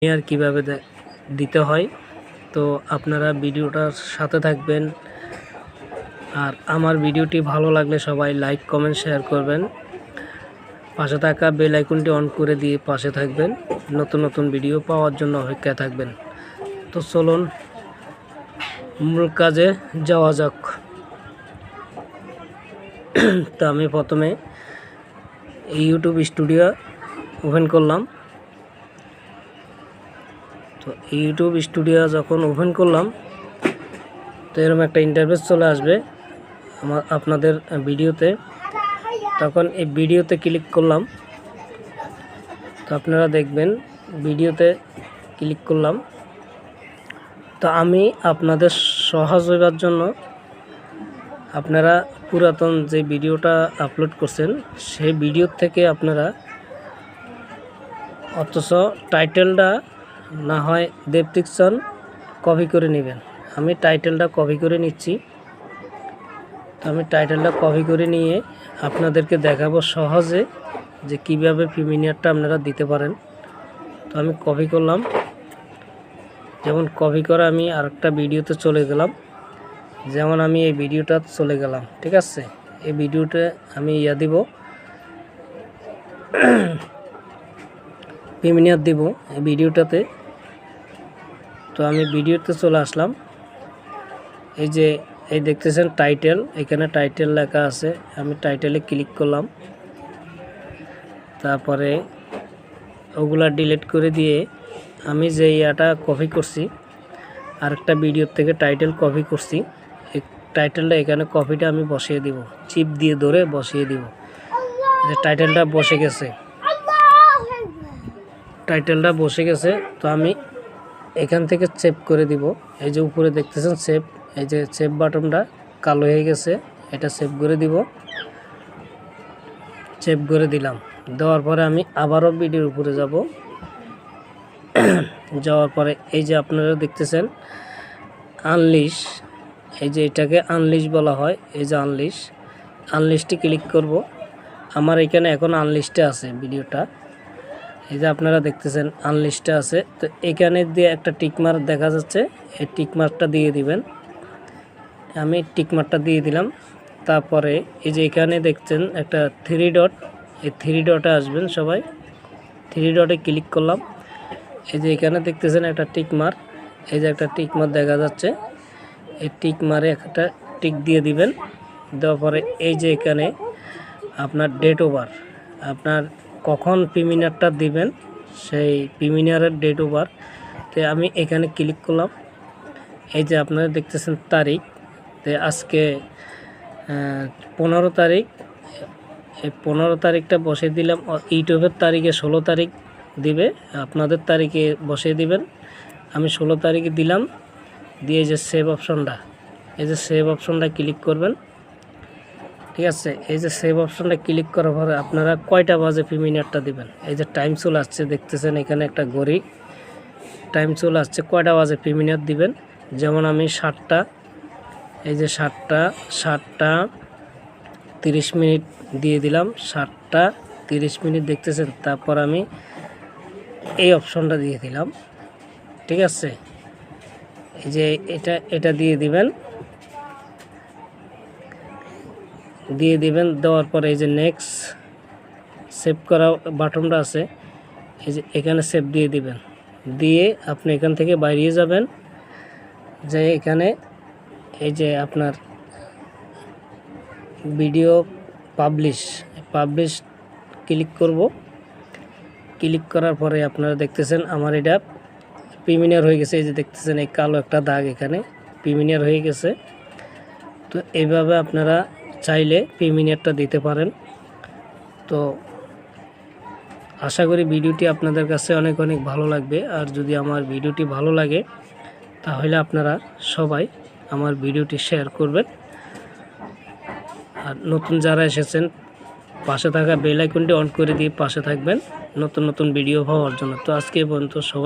আর কিভাবে দিতে হয়। তো আপনারা ভিডিওটার সাথে থাকবেন। আর আমার ভিডিওটি ভালো লাগলে সবাই লাইক কমেন্ট শেয়ার করবেন। পাশে থাকা বেল আইকনটি অন করে দিয়ে পাশে থাকবেন, নতুন নতুন ভিডিও পাওয়ার জন্য অপেক্ষায় থাকবেন। তো চলুন মূল কাজে যাওয়া যাক। তো আমি প্রথমে ইউটিউব স্টুডিও ওপেন করলাম। তো ইউটিউব স্টুডিও যখন ওপেন করলাম তো এরকম একটা ইন্টারফেস চলে আসবে আপনাদের ভিডিওতে। তখন এই ভিডিওতে ক্লিক করলাম। তো আপনারা দেখবেন ভিডিওতে ক্লিক করলাম। তো আমি আপনাদের সহজ হইবার জন্য আপনারা পুরাতন যে ভিডিওটা আপলোড করছেন সেই ভিডিও থেকে আপনারা অথচ টাইটেলটা না হয় ডেসক্রিপশন কপি করে নেবেন। আমি টাইটেলটা কপি করে নিচ্ছি। তো আমি টাইটেলটা কপি করে নিয়ে আপনাদেরকে দেখাবো সহজে যে কিভাবে প্রিমিয়ারটা আপনারা দিতে পারেন। তো আমি কপি করলাম। যেমন কপি করে আমি আরেকটা ভিডিওতে চলে গেলাম। যেমন আমি এই ভিডিওটা চলে গেলাম, ঠিক আছে। এই ভিডিওতে আমি দিব প্রিমিয়ার দিব এই ভিডিওটাতে। তো আমি ভিডিওতে চলে আসলাম। এই দেখতেছেন টাইটেল, এখানে টাইটেল লেখা আছে। আমি টাইটেলে ক্লিক করলাম। তারপরে ওগুলা ডিলিট করে দিয়ে আমি যে ইয়াটা কপি করছি আরেকটা ভিডিও থেকে টাইটেল কপি করছি, এই টাইটেলটা এখানে কপিটা আমি বসিয়ে দিব, চিপ দিয়ে ধরে বসিয়ে দিব। যে টাইটেলটা বসে গেছে, টাইটেলটা বসে গেছে। তো আমি এখান থেকে সেভ করে দিব। এই যে উপরে দেখতেছেন সেভ, এই যে সেভ বাটনটা কালো হয়ে গেছে, এটা সেভ করে দিব। সেভ করে দিলাম। দেওয়ার পরে আমি আবারও ভিডিওর উপরে যাব। যাওয়ার পরে এই যে আপনারা দেখতেছেন আনলিশ, এই যে এটাকে আনলিশ বলা হয়। এই যে আনলিশটি ক্লিক করব। আমার এখানে এখন আনলিস্টে আছে ভিডিওটা। এই যে আপনারা দেখতেছেন আনলিস্টে আছে। তো এখানে দিয়ে একটা টিকমার্ক দেখা যাচ্ছে, এই টিকমার্কটা দিয়ে দিবেন। আমি টিকমার্কটা দিয়ে দিলাম। তারপরে এই যে এখানে দেখছেন একটা 3 ডট, এই 3 ডটে আসবেন সবাই। 3 ডটে ক্লিক করলাম। এই যে এখানে দেখতেছেন একটা টিকমার্ক, এই যে একটা টিকমার্ক দেখা যাচ্ছে। এই টিকমারে একটা টিক দিয়ে দিবেন। দেওয়ার পরে এই যে এখানে আপনার ডেট ওভার, আপনার কখন প্রিমিয়ারটা দিবেন সেই প্রিমিয়ারের ডেট ওভার। তো আমি এখানে ক্লিক করলাম। এই যে আপনারা দেখতেছেন তারিখ, তো আজকে 15 তারিখ। এই 15 তারিখটা বসিয়ে দিলাম। ইউটিউবের তারিখে 16 তারিখ দিবে, আপনাদের তারিখে বসিয়ে দিবেন। আমি 16 তারিখে দিলাম। দিয়ে যে সেভ অপশনটা, এই যে সেভ অপশনটা ক্লিক করবেন, ঠিক আছে। এই যে সেভ অপশনটা ক্লিক করার পরে আপনারা কয়টা বাজে প্রিমিয়ারটা দিবেন, এই যে টাইম চলে আসছে দেখতেছেন এখানে একটা ঘড়ি টাইম চলে আসছে কয়টা বাজে প্রিমিয়ার দিবেন। যেমন আমি 7টা, এই যে 7টা 30 মিনিট দিয়ে দিলাম। 7টা 30 মিনিট দেখতেছেন। তারপর আমি এই অপশনটা দিয়ে দিলাম, ঠিক আছে। এই যে এটা দিয়ে দিবেন। দেওয়ার পরে এই যে নেক্সট সেভ করা বাটনটা আছে, এই যে এখানে সেভ দিয়ে দিবেন। দিয়ে আপনি এখান থেকে বাইরে যাবেন। যে এখানে এই যে আপনার ভিডিও পাবলিশ ক্লিক করব। ক্লিক করার পরে আপনারা দেখতেছেন আমার এটা প্রিমিয়ার হয়ে গেছে। এই যে দেখতেছেন এই কালো একটা দাগ, এখানে প্রিমিয়ার হয়ে গেছে। তো এইভাবে আপনারা চাইলে প্রিমিয়ারটা দিতে পারেন। তো আশা করি ভিডিওটি আপনাদের কাছে অনেক অনেক ভালো লাগবে। আর যদি আমার ভিডিওটি ভালো লাগে তাহলে আপনারা সবাই আমার ভিডিওটি শেয়ার করবেন। আর নতুন যারা এসেছেন পাশে থাকা বেল আইকনটি অন করে দিয়ে পাশে থাকবেন নতুন নতুন ভিডিও পাওয়ার জন্য। তো আজকে পর্যন্ত সবাই